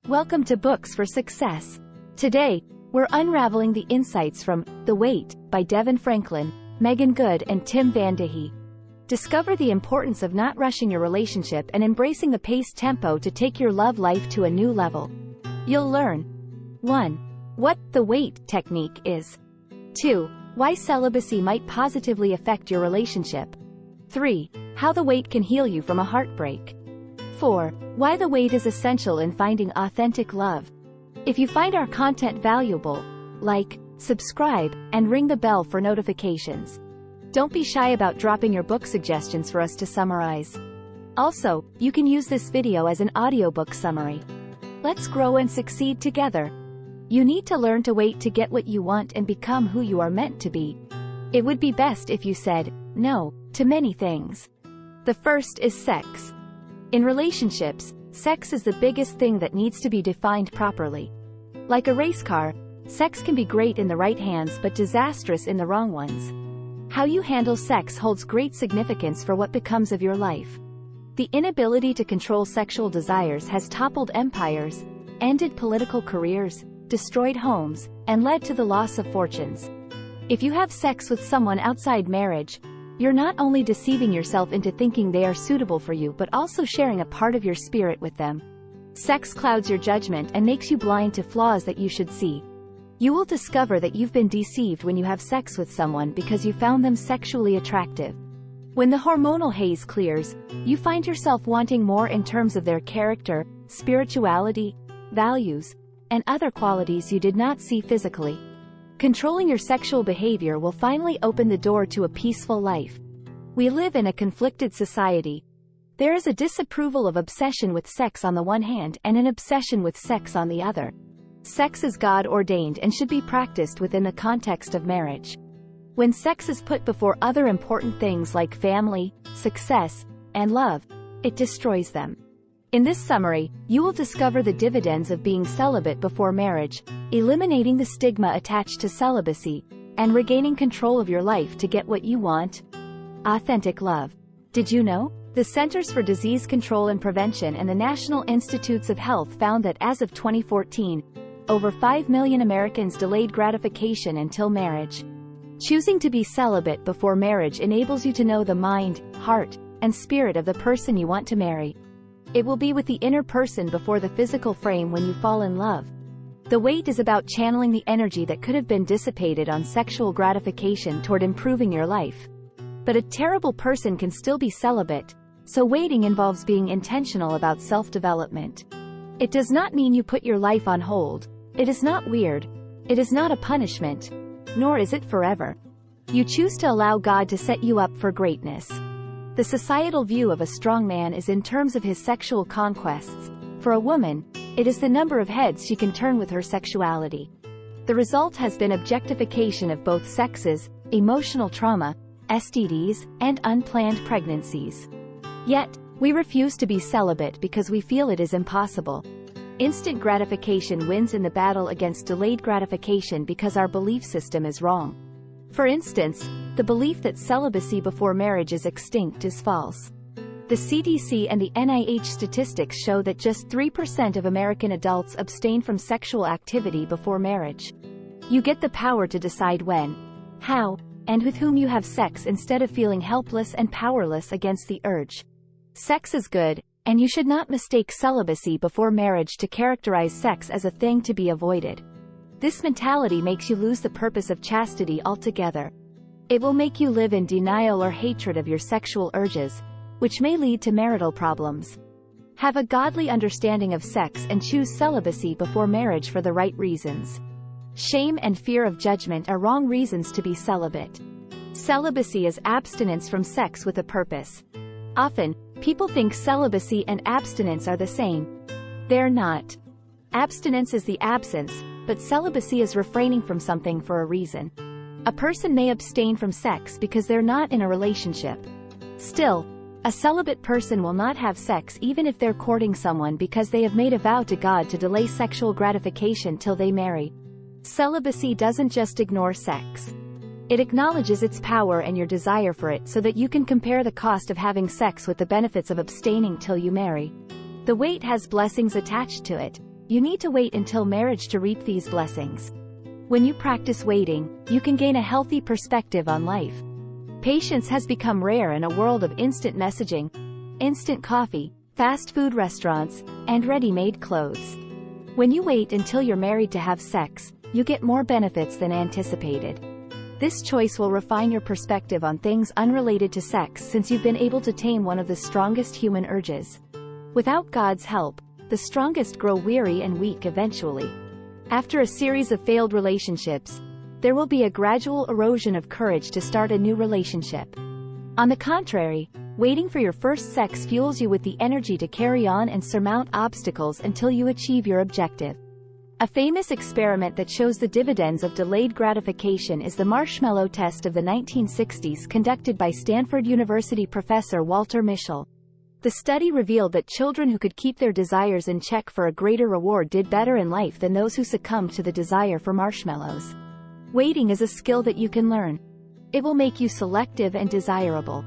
Welcome to Books for Success. Today, we're unraveling the insights from The Wait by DeVon Franklin, Meagan Good and Tim Vandehee. Discover the importance of not rushing your relationship and embracing the paced tempo to take your love life to a new level. You'll learn 1. What the wait technique is. 2. Why celibacy might positively affect your relationship. 3. How the wait can heal you from a heartbreak. 4. Why the wait is essential in finding authentic love. If you find our content valuable, like, subscribe, and ring the bell for notifications. Don't be shy about dropping your book suggestions for us to summarize. Also, you can use this video as an audiobook summary. Let's grow and succeed together. You need to learn to wait to get what you want and become who you are meant to be. It would be best if you said no to many things. The first is sex. In relationships, sex is the biggest thing that needs to be defined properly. Like a race car, sex can be great in the right hands but disastrous in the wrong ones. How you handle sex holds great significance for what becomes of your life. The inability to control sexual desires has toppled empires, ended political careers, destroyed homes, and led to the loss of fortunes. If you have sex with someone outside marriage, you're not only deceiving yourself into thinking they are suitable for you but also sharing a part of your spirit with them. Sex clouds your judgment and makes you blind to flaws that you should see. You will discover that you've been deceived when you have sex with someone because you found them sexually attractive. When the hormonal haze clears, you find yourself wanting more in terms of their character, spirituality, values, and other qualities you did not see physically. Controlling your sexual behavior will finally open the door to a peaceful life. We live in a conflicted society. There is a disapproval of obsession with sex on the one hand and an obsession with sex on the other. Sex is God-ordained and should be practiced within the context of marriage. When sex is put before other important things like family, success, and love, it destroys them. In this summary, you will discover the dividends of being celibate before marriage, eliminating the stigma attached to celibacy, and regaining control of your life to get what you want. Authentic love. Did you know? The Centers for Disease Control and Prevention and the National Institutes of Health found that as of 2014, over 5 million Americans delayed gratification until marriage. Choosing to be celibate before marriage enables you to know the mind, heart, and spirit of the person you want to marry. It will be with the inner person before the physical frame when you fall in love. The wait is about channeling the energy that could have been dissipated on sexual gratification toward improving your life. But a terrible person can still be celibate, so waiting involves being intentional about self-development. It does not mean you put your life on hold. It is not weird. It is not a punishment. Nor is it forever. You choose to allow God to set you up for greatness. The societal view of a strong man is in terms of his sexual conquests. For a woman, it is the number of heads she can turn with her sexuality. The result has been objectification of both sexes, emotional trauma, STDs, and unplanned pregnancies. Yet, we refuse to be celibate because we feel it is impossible. Instant gratification wins in the battle against delayed gratification because our belief system is wrong. For instance, the belief that celibacy before marriage is extinct is false. The CDC and the NIH statistics show that just 3% of American adults abstain from sexual activity before marriage. You get the power to decide when, how, and with whom you have sex instead of feeling helpless and powerless against the urge. Sex is good, and you should not mistake celibacy before marriage to characterize sex as a thing to be avoided. This mentality makes you lose the purpose of chastity altogether. It will make you live in denial or hatred of your sexual urges, which may lead to marital problems. Have a godly understanding of sex and choose celibacy before marriage for the right reasons. Shame and fear of judgment are wrong reasons to be celibate. Celibacy is abstinence from sex with a purpose. Often, people think celibacy and abstinence are the same. They're not. Abstinence is the absence, but celibacy is refraining from something for a reason. A person may abstain from sex because they're not in a relationship. Still, a celibate person will not have sex even if they're courting someone because they have made a vow to God to delay sexual gratification till they marry. Celibacy doesn't just ignore sex. It acknowledges its power and your desire for it so that you can compare the cost of having sex with the benefits of abstaining till you marry. The wait has blessings attached to it. you need to wait until marriage to reap these blessings. When you practice waiting, you can gain a healthy perspective on life. Patience has become rare in a world of instant messaging, instant coffee, fast food restaurants, and ready-made clothes. When you wait until you're married to have sex, you get more benefits than anticipated. This choice will refine your perspective on things unrelated to sex, since you've been able to tame one of the strongest human urges. Without God's help, the strongest grow weary and weak eventually. After a series of failed relationships, there will be a gradual erosion of courage to start a new relationship. On the contrary, waiting for your first sex fuels you with the energy to carry on and surmount obstacles until you achieve your objective. A famous experiment that shows the dividends of delayed gratification is the marshmallow test of the 1960s, conducted by Stanford University professor Walter Mischel. The study revealed that children who could keep their desires in check for a greater reward did better in life than those who succumbed to the desire for marshmallows. Waiting is a skill that you can learn. It will make you selective and desirable.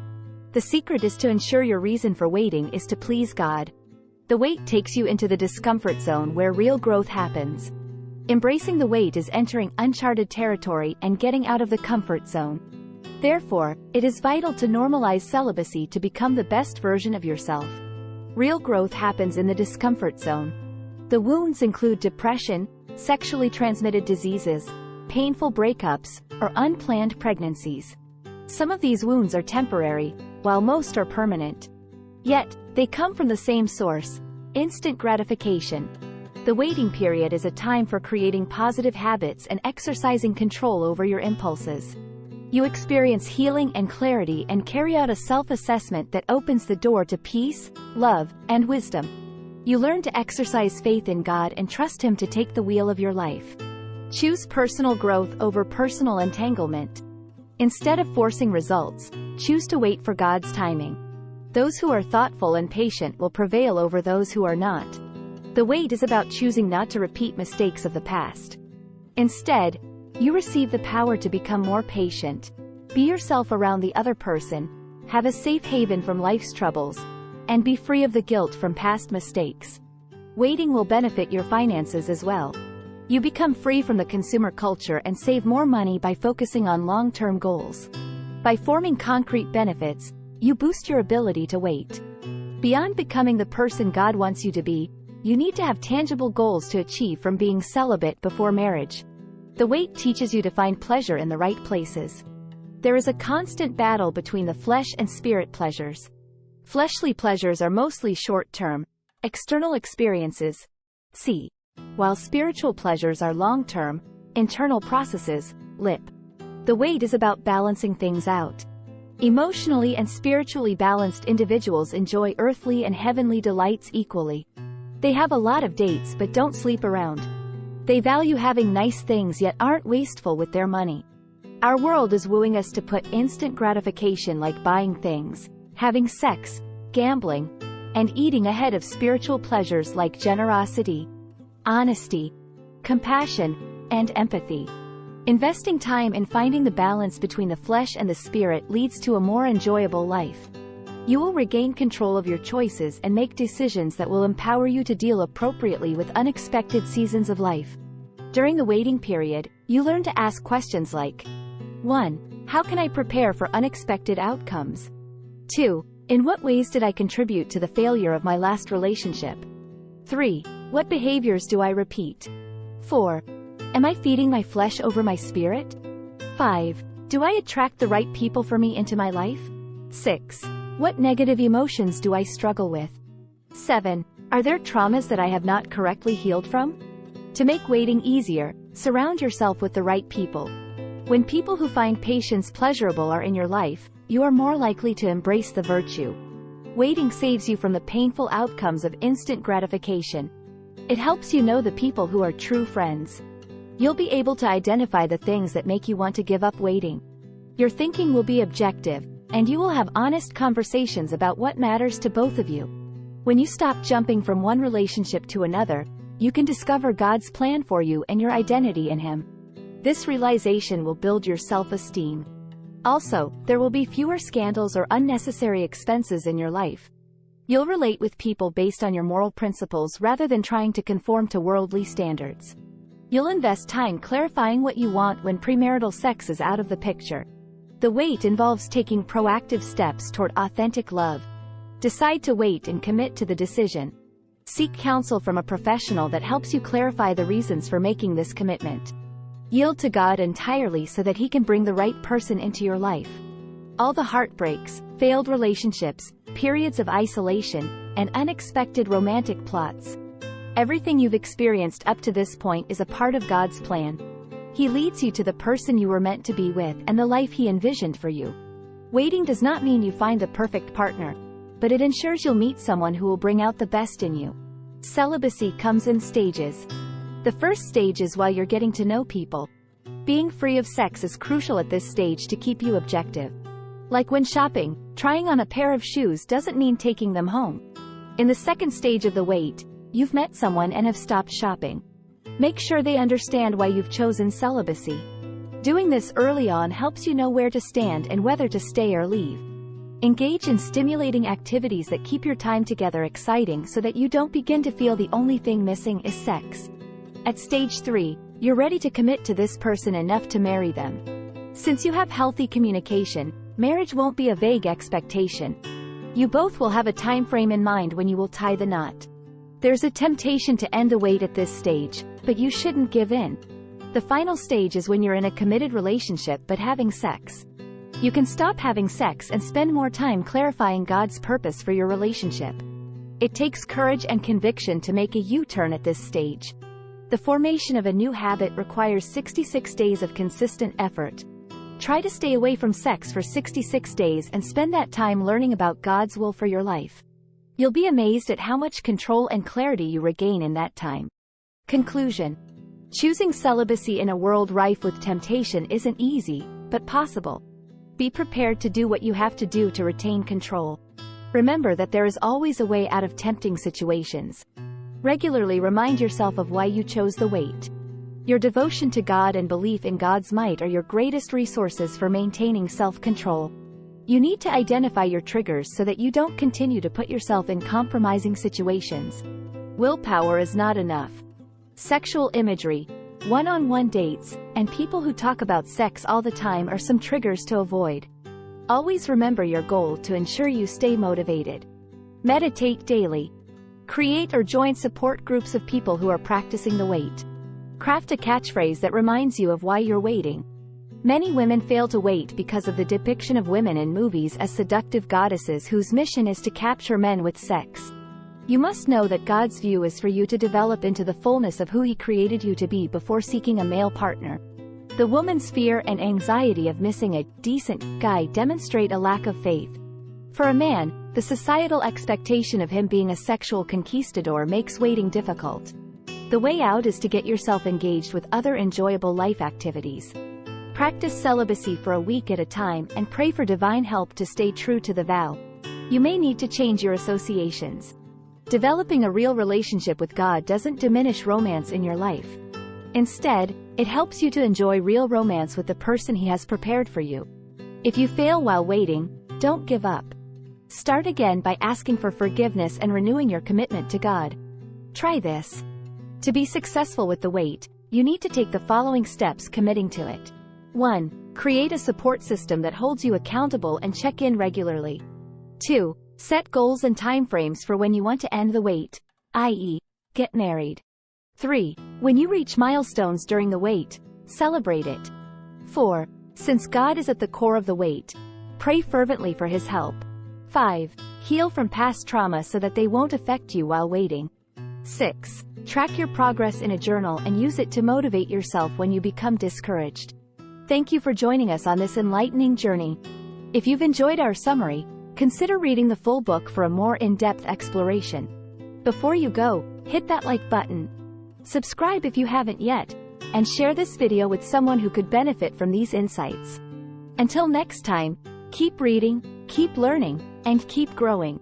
The secret is to ensure your reason for waiting is to please God. The wait takes you into the discomfort zone where real growth happens. Embracing the wait is entering uncharted territory and getting out of the comfort zone. Therefore, it is vital to normalize celibacy to become the best version of yourself. Real growth happens in the discomfort zone. The wounds include depression, sexually transmitted diseases, painful breakups, or unplanned pregnancies. Some of these wounds are temporary, while most are permanent. Yet, they come from the same source: instant gratification. The waiting period is a time for creating positive habits and exercising control over your impulses. You experience healing and clarity and carry out a self-assessment that opens the door to peace, love, and wisdom. You learn to exercise faith in God and trust Him to take the wheel of your life. Choose personal growth over personal entanglement. Instead of forcing results, choose to wait for God's timing. Those who are thoughtful and patient will prevail over those who are not. The wait is about choosing not to repeat mistakes of the past. Instead, you receive the power to become more patient. Be yourself around the other person, have a safe haven from life's troubles, and be free of the guilt from past mistakes. Waiting will benefit your finances as well. You become free from the consumer culture and save more money by focusing on long-term goals. By forming concrete benefits, you boost your ability to wait. Beyond becoming the person God wants you to be, you need to have tangible goals to achieve from being celibate before marriage. The wait teaches you to find pleasure in the right places. There is a constant battle between the flesh and spirit pleasures. Fleshly pleasures are mostly short-term, external experiences, while spiritual pleasures are long-term, internal processes, The wait is about balancing things out. Emotionally and spiritually balanced individuals enjoy earthly and heavenly delights equally. They have a lot of dates but don't sleep around. They value having nice things yet aren't wasteful with their money. Our world is wooing us to put instant gratification like buying things, having sex, gambling, and eating ahead of spiritual pleasures like generosity, honesty, compassion, and empathy. Investing time in finding the balance between the flesh and the spirit leads to a more enjoyable life. You will regain control of your choices and make decisions that will empower you to deal appropriately with unexpected seasons of life. During the waiting period, you learn to ask questions like: 1. How can I prepare for unexpected outcomes? 2. In what ways did I contribute to the failure of my last relationship? 3. What behaviors do I repeat? 4. Am I feeding my flesh over my spirit? 5. Do I attract the right people for me into my life? 6. What negative emotions do I struggle with? 7. Are there traumas that I have not correctly healed from? To make waiting easier, surround yourself with the right people. When people who find patience pleasurable are in your life, you are more likely to embrace the virtue. Waiting saves you from the painful outcomes of instant gratification. It helps you know the people who are true friends. You'll be able to identify the things that make you want to give up waiting. Your thinking will be objective, and you will have honest conversations about what matters to both of you. When you stop jumping from one relationship to another, you can discover God's plan for you and your identity in Him. This realization will build your self-esteem. Also, there will be fewer scandals or unnecessary expenses in your life. You'll relate with people based on your moral principles rather than trying to conform to worldly standards. You'll invest time clarifying what you want when premarital sex is out of the picture. The wait involves taking proactive steps toward authentic love. Decide to wait and commit to the decision. Seek counsel from a professional that helps you clarify the reasons for making this commitment. Yield to God entirely so that He can bring the right person into your life. All the heartbreaks, failed relationships, periods of isolation, and unexpected romantic plots. Everything you've experienced up to this point is a part of God's plan. He leads you to the person you were meant to be with and the life He envisioned for you. Waiting does not mean you find the perfect partner, but it ensures you'll meet someone who will bring out the best in you. Celibacy comes in stages. The first stage is while you're getting to know people. Being free of sex is crucial at this stage to keep you objective. Like when shopping, trying on a pair of shoes doesn't mean taking them home. In the second stage of the wait, you've met someone and have stopped shopping. Make sure they understand why you've chosen celibacy. Doing this early on helps you know where to stand and whether to stay or leave. Engage in stimulating activities that keep your time together exciting so that you don't begin to feel the only thing missing is sex. At stage 3, you're ready to commit to this person enough to marry them. Since you have healthy communication, marriage won't be a vague expectation. You both will have a time frame in mind when you will tie the knot. There's a temptation to end the wait at this stage, but you shouldn't give in. The final stage is when you're in a committed relationship but having sex. You can stop having sex and spend more time clarifying God's purpose for your relationship. It takes courage and conviction to make a U-turn at this stage. The formation of a new habit requires 66 days of consistent effort. Try to stay away from sex for 66 days and spend that time learning about God's will for your life. You'll be amazed at how much control and clarity you regain in that time. Conclusion. Choosing celibacy in a world rife with temptation isn't easy, but possible. Be prepared to do what you have to do to retain control. Remember that there is always a way out of tempting situations. Regularly remind yourself of why you chose the wait. Your devotion to God and belief in God's might are your greatest resources for maintaining self-control. You need to identify your triggers so that you don't continue to put yourself in compromising situations. Willpower is not enough. Sexual imagery, one-on-one dates, and people who talk about sex all the time are some triggers to avoid. Always remember your goal to ensure you stay motivated. Meditate daily. Create or join support groups of people who are practicing the wait. Craft a catchphrase that reminds you of why you're waiting. Many women fail to wait because of the depiction of women in movies as seductive goddesses whose mission is to capture men with sex. You must know that God's view is for you to develop into the fullness of who He created you to be before seeking a male partner. The woman's fear and anxiety of missing a decent guy demonstrate a lack of faith. For a man, the societal expectation of him being a sexual conquistador makes waiting difficult. The way out is to get yourself engaged with other enjoyable life activities. Practice celibacy for a week at a time and pray for divine help to stay true to the vow. You may need to change your associations. Developing a real relationship with God doesn't diminish romance in your life. Instead, it helps you to enjoy real romance with the person He has prepared for you. If you fail while waiting, don't give up. Start again by asking for forgiveness and renewing your commitment to God. Try this. To be successful with the wait, you need to take the following steps committing to it. 1. Create a support system that holds you accountable and check in regularly. 2. Set goals and timeframes for when you want to end the wait, i.e., get married. 3. When you reach milestones during the wait, celebrate it. 4. Since God is at the core of the wait, pray fervently for His help. 5. Heal from past trauma so that they won't affect you while waiting. 6. Track your progress in a journal and use it to motivate yourself when you become discouraged. Thank you for joining us on this enlightening journey. If you've enjoyed our summary, consider reading the full book for a more in-depth exploration. Before you go, hit that like button. Subscribe if you haven't yet, and share this video with someone who could benefit from these insights. Until next time, keep reading, keep learning, and keep growing.